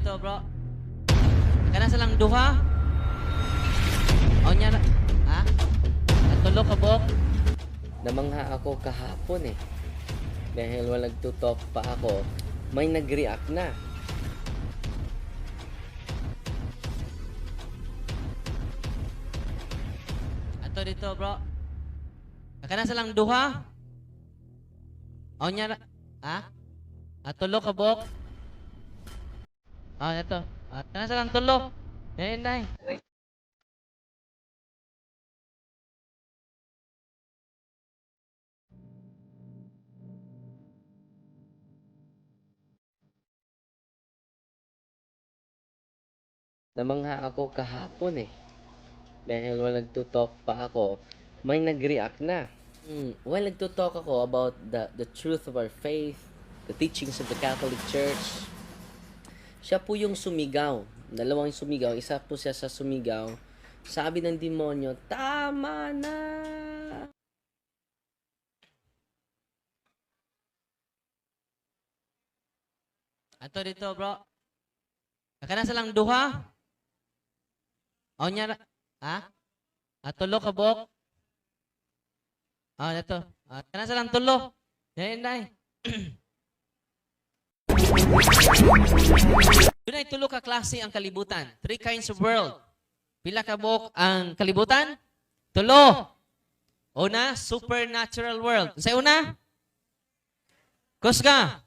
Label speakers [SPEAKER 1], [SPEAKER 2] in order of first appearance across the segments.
[SPEAKER 1] dito, bro. Kana sa lang duha. O nya na. Ha? Natulo ka, bok.
[SPEAKER 2] Namangha ako kahapon eh. Dahil walang tutok pa ako, may nag-react na.
[SPEAKER 1] Ato dito, bro. Kana sa lang duha. O nya na. Ha? Natulo ka, bok. Ah, ito. Kana sa lang tulo. Yan, nay.
[SPEAKER 2] Namangha ako kahapon eh. Dahil walang tutok pa ako, may nag-react na. While nagtutalk ako about the truth of our faith, the teachings of the Catholic Church, siya po yung sumigaw. Dalawang sumigaw. Isa po siya sa sumigaw. Sabi ng demonyo, tama na!
[SPEAKER 1] Ato dito, bro. Kana sa lang duha. O nya na. Ha? Natulo ka, bok. Ah, ito. Kana sa lang tulo. Yan, nay. Doon ay tulo ka klase ang kalibutan. 3 kinds of world. Pila ka, bok, ang kalibutan? Tulo. Una, supernatural world. Sa una? Kusga.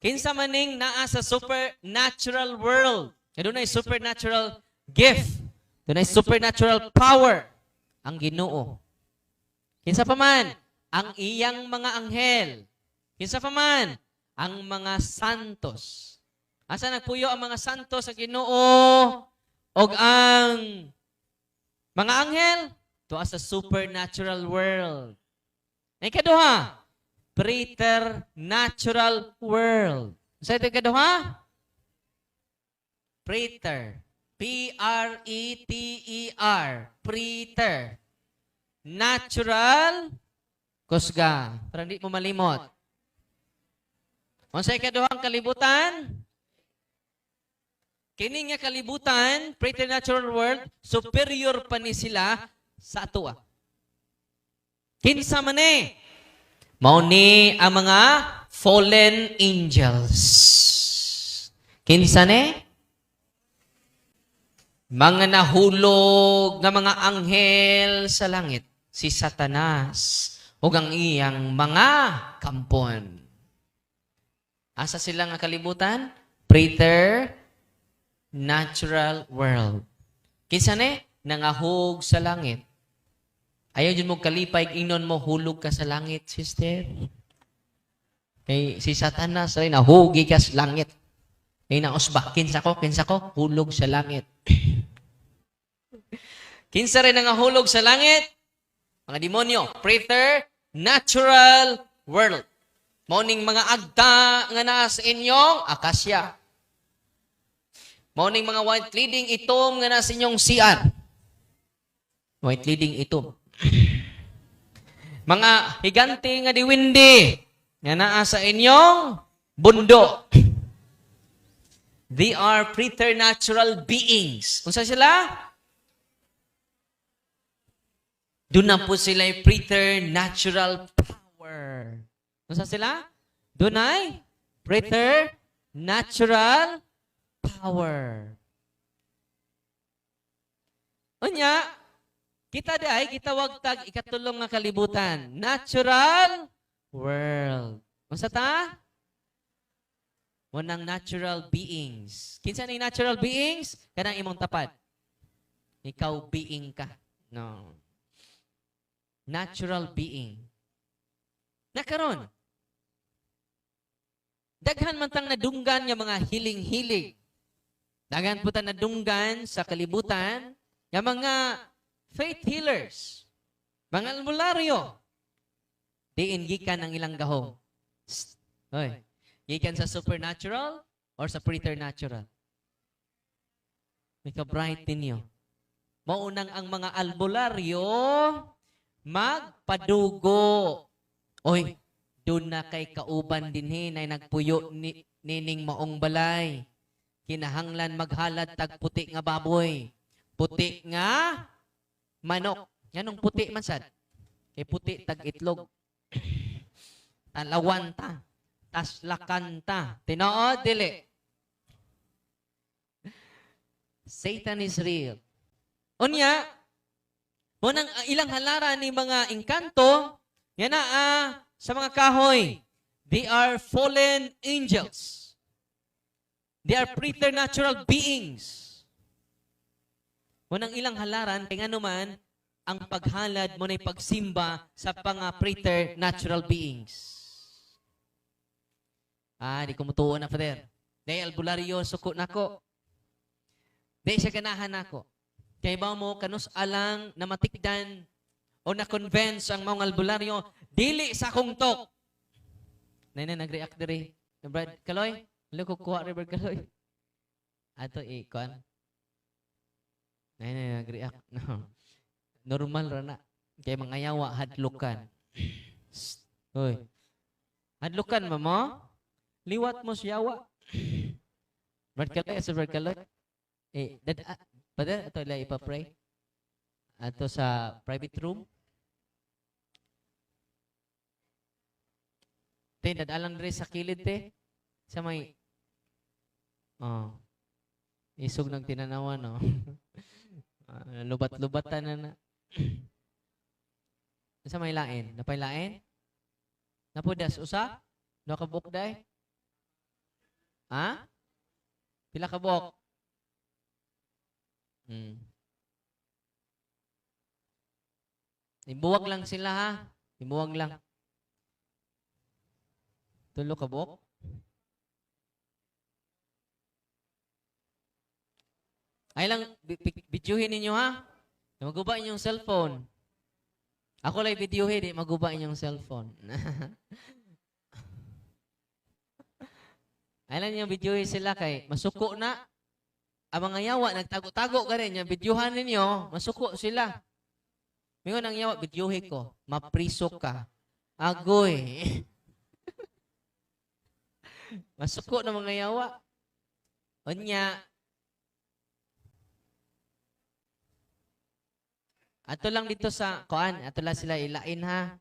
[SPEAKER 1] Kinsa maning naa sa supernatural world. Doon ay supernatural gift. Doon ay supernatural power. Ang Ginoo. Kinsa pa man? Ang iyang mga anghel. Kinsa pa man? Ang mga santos. Asa nagpuyo ang mga santos sa Ginoo o ang mga anghel? Tuwa sa supernatural world. Ay kaduha, preternatural world. Sa ito kaduha? Preter. P-R-E-T-E-R. Preter. Natural. Kusga. Para hindi mo malimot. Unsay kaduhang kalibutan? Kini nga kalibutan, preternatural world, superior pa ni sila sa atua. Kinsa man eh? Mao ni ang mga fallen angels. Kinsa ni? Mga nahulog na mga anghel sa langit, si Satanas ug ang iyang mga kampon. Asa sila nga kalibutan? Preternatural world. Kinsa ni? Nangahug sa langit. Ayaw dyan mo kalipay, ingnon mo, hulog ka sa langit, sister. Kay si Satanas rin, nahugi ka sa langit. Kay nausba, kinsa ko, hulog sa langit. Kinsa rin nangahulog sa langit? Mga demonyo, preternatural world. Morning mga agda nga naa sa inyong akasya. Morning mga white leading itom nga naa sa inyong CR. White leading itom. Mga higante nga diwindi nga naa sa inyong bundok. They are preternatural beings. Unsa sila? Doon na po sila ay preternatural power. Unsa sila? Doon ay preternatural power. Unya, kita day, kita wagtag ikatulong nga kalibutan. Natural world. Unsa ta? Munang natural beings. Kinsa ni natural beings? Kanang imong tapat. Ikaw being ka. No. Natural being. Nakaron. Daghan man tang nadunggan nga mga hiling-hilig. Daghan po tang nadunggan sa kalibutan nga mga faith healers. Mga albularyo. Diin gikan ang ilang gahom. Hoy. Gikan sa supernatural or sa preternatural? May ka-bright ninyo. Maunang ang mga albularyo magpadugo. Oy, Doon na kay kauban dinhi na nagpuyo nining maong balay. Kinahanglan maghalad tag puti nga baboy. Puti nga manok. Yanong puti man sad. Kay puti tag itlog. Talawan ta. Taslakan ta. Tinuod dili. Satan is real. Unya, munang ilang halaran ni mga engkanto, yan na sa mga kahoy. They are fallen angels. They are preternatural beings. Munang ilang halaran, kaya nga naman, ang paghalad mo na pagsimba sa mga preternatural beings. Di ko mutuon na, Father. Dahil albularyo, suko na ko. Dahil siya ganahan ako. Kaya ba mo, kanus alang na matikdan o na-convince ang mga albularyo, dili sa akong tok. Nag-react diri. Brad Kaloy? Halo ko kuha, Brad Kaloy. Ato, kuhan. Nag-react. No. Normal ra na. Kaya mga yawa, hadlukan. Hoy. Hadlukan mo mo? Liwat mo siya yawa. Brad Kaloy, sa Brad Kaloy. Pada ato la ipa-pray. Ato sa private room. Te, dadalang rin sa kilid, te. Sa may, isog ng tinanawan, no? Lubat-lubatan na. Sa may lain. Napay lain? Napudas usa? Nakabuk day? Ha? Pila kabuk? Ibuwag lang sila, ha? Ibuwag lang. Tulo ka buok? Ay lang, videohin ninyo, ha? Maguba inyong cellphone. Ako lang videohin, maguba inyong cellphone. Ay lang yung videohin sila kay masuko na. Ang mga yawa, nagtago-tago ka rin. Yung videohan ninyo, masuko sila. Mingon ang yawa, videohin ko. Mapriso ka. Agoy. Masuko na mga yawa. Onya. Ato lang dito sa, kuan, ato lang sila ilain, ha?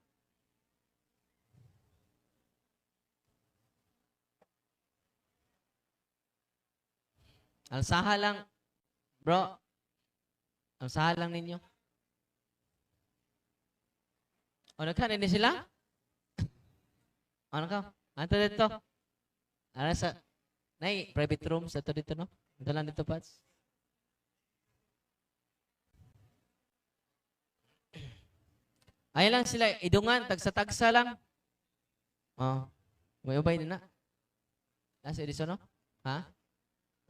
[SPEAKER 1] Alsaha lang, bro. Alsaha lang ninyo. O, nagkanin din sila? Ano ka? Ato dito. Ano sa, nay, private rooms, ato dito, no? Ito lang dito, Pats. Ay lang sila, idungan, tagsa-tagsa lang. May ubay din na. Nasa edison, no? Ha?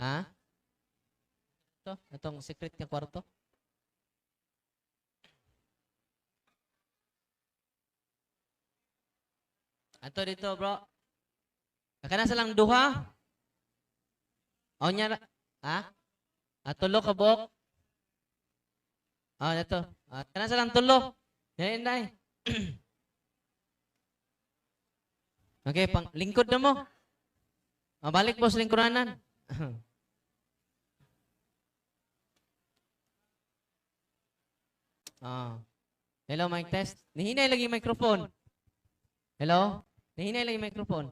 [SPEAKER 1] Ha? Itong secret niya kwarto. Ato dito, bro. Kakana sa lang duha. O niya, ha? Tulo ka, bok. Ito. Kakana sa lang tulo. Yan, day. Okay, pang lingkod na mo. Balik mo sa lingkuranan. Hello, mic test. Nihinay lagi yung microphone. Hello? Nihinay lagi yung microphone.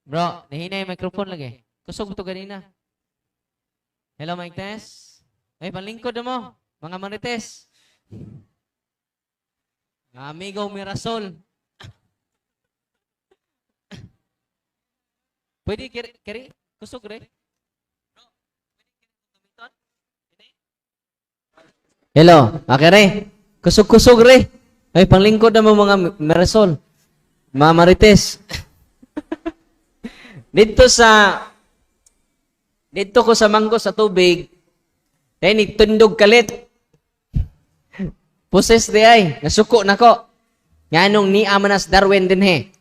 [SPEAKER 1] Bro, nihinay yung microphone lagi. Kusog ito ganina. Hello, mic test. Ay, panlingkod na mo. Mga marites. Amigo Mirasol. Pwede kiri? Kusog rin? Hello, okay re. Kusog-kusog re. Ay, panglingkod na mo mga Mirasol. Mga marites. Dito ko sa manggo sa tubig, ay nitundog kalit. Poses di ay, nasuko na ko. Nganong ni Amanas Darwin din he.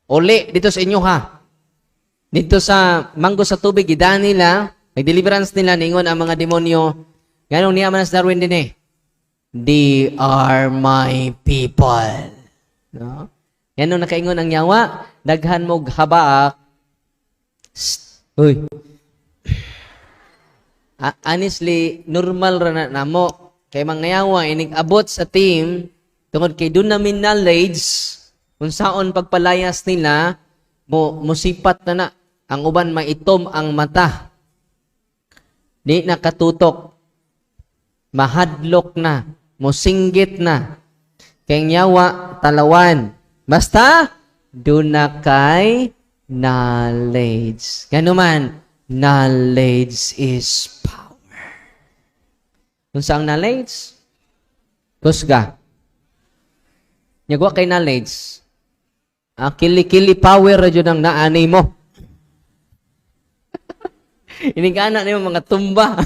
[SPEAKER 1] Uli, dito sa inyo ha. Dito sa manggo sa tubig, idaan nila, nag-deliverance nila, ningon ang mga demonyo. Nganong ni Amanas Darwin din he. They are my people. No? Yan nung nakaingon ang yawa, daghan mo habaak. Uy. Honestly, normal ra na namo. Kay mga yawa, inig-abot sa team, tungod kay doon namin knowledge, kung saon pagpalayas nila, musipat na. Ang uban maitom ang mata. Di nakatutok. Mahadlok na. Musinggit na. Kay yawa, talawan. Basta, doon na kay knowledge. Ganuman, knowledge is power. Kung saan knowledge? Kusga. Nyagwa kay knowledge. Kili-kili power radyo ng naanay mo. Inigana na yung mga tumba.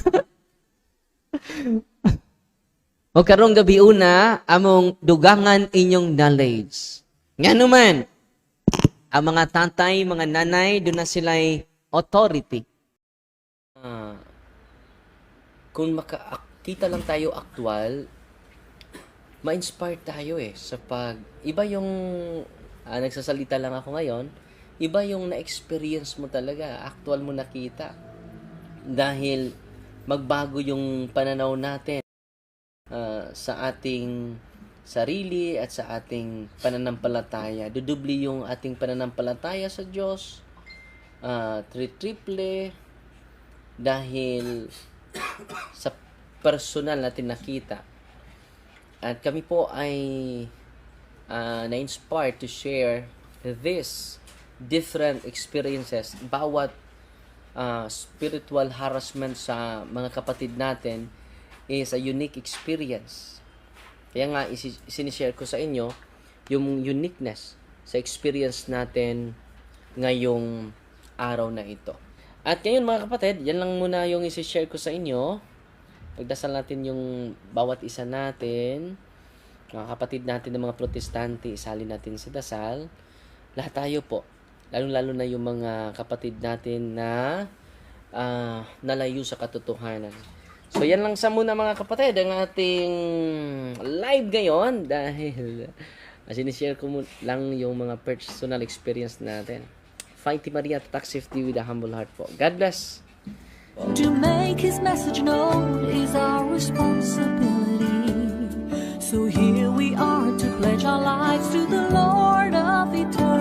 [SPEAKER 1] O karong gabi una, among dugangan inyong knowledge. Nga naman, ang mga tatay, mga nanay, doon na sila'y authority.
[SPEAKER 2] Kung makakita lang tayo aktual, ma-inspire tayo sa iba yung, nagsasalita lang ako ngayon, iba yung na-experience mo talaga, actual mo nakita. Dahil magbago yung pananaw natin sa ating sarili at sa ating pananampalataya. Dudubli yung ating pananampalataya sa Diyos, triple, dahil sa personal natin nakita. At kami po ay na-inspired to share this different experiences. Bawat spiritual harassment sa mga kapatid natin is a unique experience. Kaya nga, sinishare ko sa inyo yung uniqueness sa experience natin ngayong araw na ito. At ngayon mga kapatid, yan lang muna yung isishare ko sa inyo. Pagdasal natin yung bawat isa natin, mga kapatid natin ng mga protestante, isalin natin sa dasal. Lahat tayo po, lalong-lalo na yung mga kapatid natin na nalayo sa katotohanan. So yan lang sa muna mga kapatid, ang ating live ngayon dahil sinishare ko lang yung mga personal experience natin. Fighty Maria, Tatak Safety with a humble heart po. God bless.
[SPEAKER 3] To make His message known is our responsibility. So here we are to pledge our lives to the Lord of eternity.